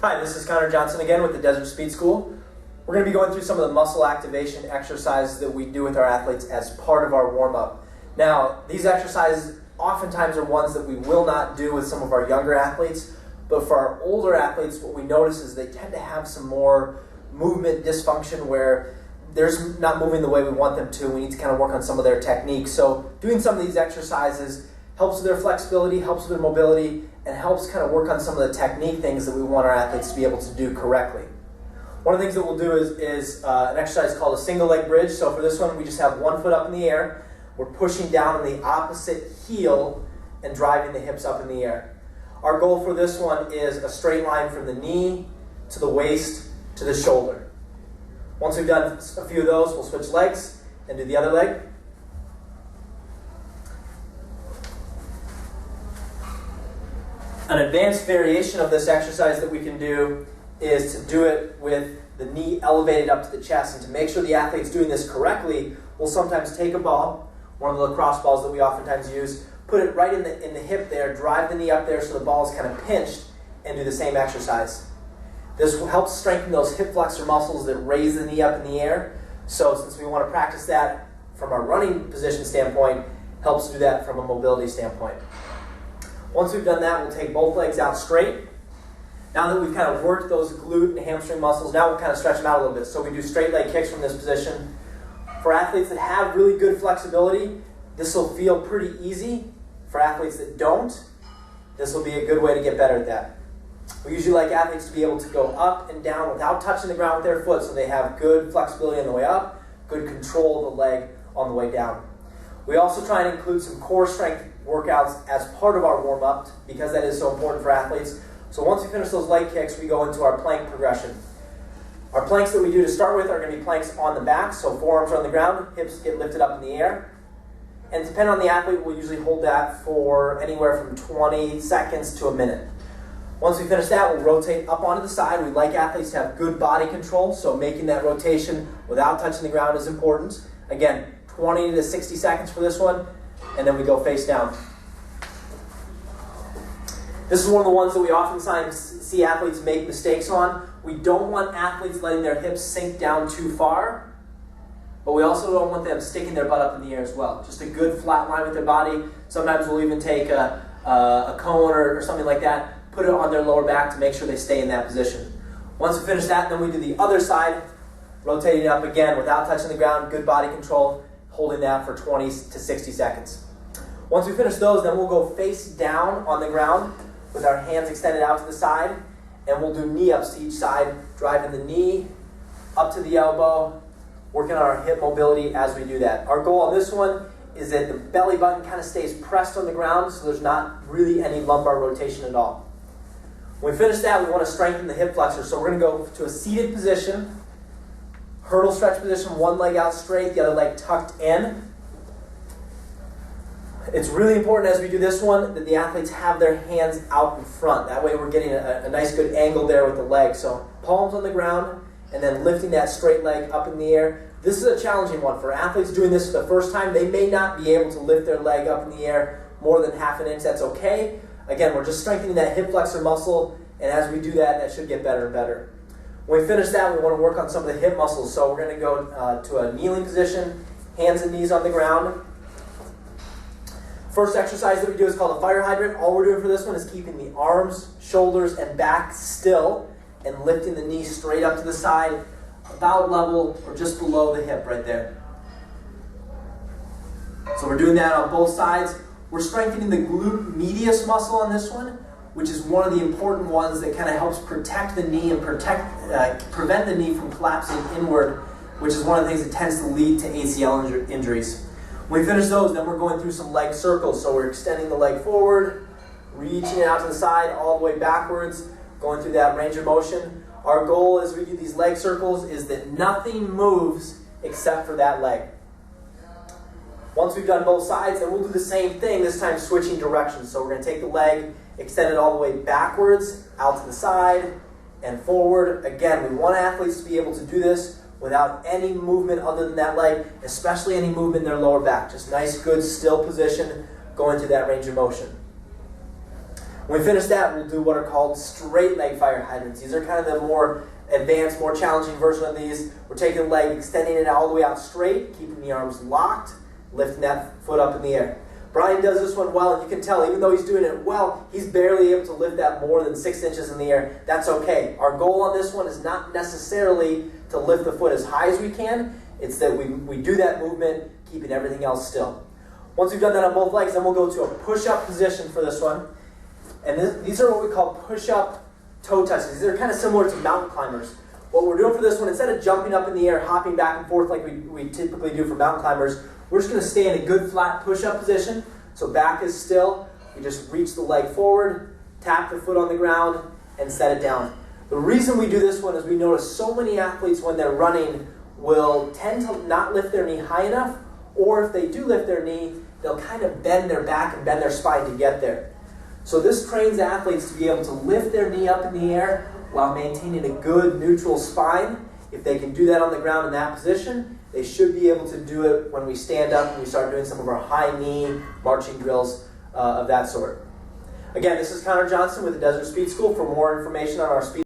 Hi, this is Connor Johnson again with the Desert Speed School. We're going to be going through some of the muscle activation exercises that we do with our athletes as part of our warm-up. Now, these exercises oftentimes are ones that we will not do with some of our younger athletes, but for our older athletes, what we notice is they tend to have some more movement dysfunction where they're not moving the way we want them to. We need to kind of work on some of their techniques. So doing some of these exercises helps with their flexibility, helps with their mobility, and helps kind of work on some of the technique things that we want our athletes to be able to do correctly. One of the things that we'll do is an exercise called a single leg bridge. So for this one, we just have one foot up in the air. We're pushing down on the opposite heel and driving the hips up in the air. Our goal for this one is a straight line from the knee to the waist to the shoulder. Once we've done a few of those, we'll switch legs and do the other leg. An advanced variation of this exercise that we can do is to do it with the knee elevated up to the chest. And to make sure the athlete's doing this correctly, we'll sometimes take a ball, one of the lacrosse balls that we oftentimes use, put it right in the hip there, drive the knee up there so the ball is kind of pinched, and do the same exercise. This will help strengthen those hip flexor muscles that raise the knee up in the air. So since we want to practice that from a running position standpoint, helps do that from a mobility standpoint. Once we've done that, we'll take both legs out straight. Now that we've kind of worked those glute and hamstring muscles, now we'll kind of stretch them out a little bit. So we do straight leg kicks from this position. For athletes that have really good flexibility, this will feel pretty easy. For athletes that don't, this will be a good way to get better at that. We usually like athletes to be able to go up and down without touching the ground with their foot, so they have good flexibility on the way up, good control of the leg on the way down. We also try and include some core strength workouts as part of our warm-up because that is so important for athletes. So once we finish those leg kicks, we go into our plank progression. Our planks that we do to start with are going to be planks on the back, so forearms are on the ground, hips get lifted up in the air. And depending on the athlete, we'll usually hold that for anywhere from 20 seconds to a minute. Once we finish that, we'll rotate up onto the side. We like athletes to have good body control, so making that rotation without touching the ground is important. Again, 20 to 60 seconds for this one, and then we go face down. This is one of the ones that we oftentimes see athletes make mistakes on. We don't want athletes letting their hips sink down too far, but we also don't want them sticking their butt up in the air as well. Just a good flat line with their body. Sometimes we'll even take a cone or something like that, put it on their lower back to make sure they stay in that position. Once we finish that, then we do the other side, rotating it up again without touching the ground, good body control, holding that for 20 to 60 seconds. Once we finish those, then we'll go face down on the ground with our hands extended out to the side, and we'll do knee ups to each side, driving the knee up to the elbow, working on our hip mobility as we do that. Our goal on this one is that the belly button kind of stays pressed on the ground so there's not really any lumbar rotation at all. When we finish that, we want to strengthen the hip flexor. So we're going to go to a seated position, hurdle stretch position, one leg out straight, the other leg tucked in. It's really important as we do this one that the athletes have their hands out in front. That way we're getting a nice good angle there with the leg. So palms on the ground and then lifting that straight leg up in the air. This is a challenging one. For athletes doing this for the first time, they may not be able to lift their leg up in the air more than half an inch. That's okay. Again, we're just strengthening that hip flexor muscle, and as we do that, that should get better and better. When we finish that, we want to work on some of the hip muscles. So we're going to go to a kneeling position, hands and knees on the ground. First exercise that we do is called a fire hydrant. All we're doing for this one is keeping the arms, shoulders, and back still and lifting the knee straight up to the side, about level or just below the hip right there. So we're doing that on both sides. We're strengthening the glute medius muscle on this one, which is one of the important ones that kind of helps protect the knee and prevent the knee from collapsing inward, which is one of the things that tends to lead to ACL injuries. When we finish those, then we're going through some leg circles. So we're extending the leg forward, reaching it out to the side, all the way backwards, going through that range of motion. Our goal as we do these leg circles is that nothing moves except for that leg. Once we've done both sides, then we'll do the same thing, this time switching directions. So we're going to take the leg, extend it all the way backwards, out to the side, and forward. Again, we want athletes to be able to do this without any movement other than that leg, especially any movement in their lower back. Just nice, good, still position, going through that range of motion. When we finish that, we'll do what are called straight leg fire hydrants. These are kind of the more advanced, more challenging version of these. We're taking the leg, extending it all the way out straight, keeping the arms locked, lifting that foot up in the air. Brian does this one well, and you can tell, even though he's doing it well, he's barely able to lift that more than 6 inches in the air. That's okay. Our goal on this one is not necessarily to lift the foot as high as we can. It's that we do that movement, keeping everything else still. Once we've done that on both legs, then we'll go to a push-up position for this one. And these are what we call push-up toe touches. These are kind of similar to mountain climbers. What we're doing for this one, instead of jumping up in the air, hopping back and forth like we typically do for mountain climbers, we're just going to stay in a good flat push-up position. So back is still. You just reach the leg forward, tap the foot on the ground, and set it down. The reason we do this one is we notice so many athletes when they're running will tend to not lift their knee high enough, or if they do lift their knee, they'll kind of bend their back and bend their spine to get there. So this trains athletes to be able to lift their knee up in the air while maintaining a good neutral spine. If they can do that on the ground in that position, they should be able to do it when we stand up and we start doing some of our high knee marching drills of that sort. Again, this is Connor Johnson with the Desert Speed School. For more information on our speed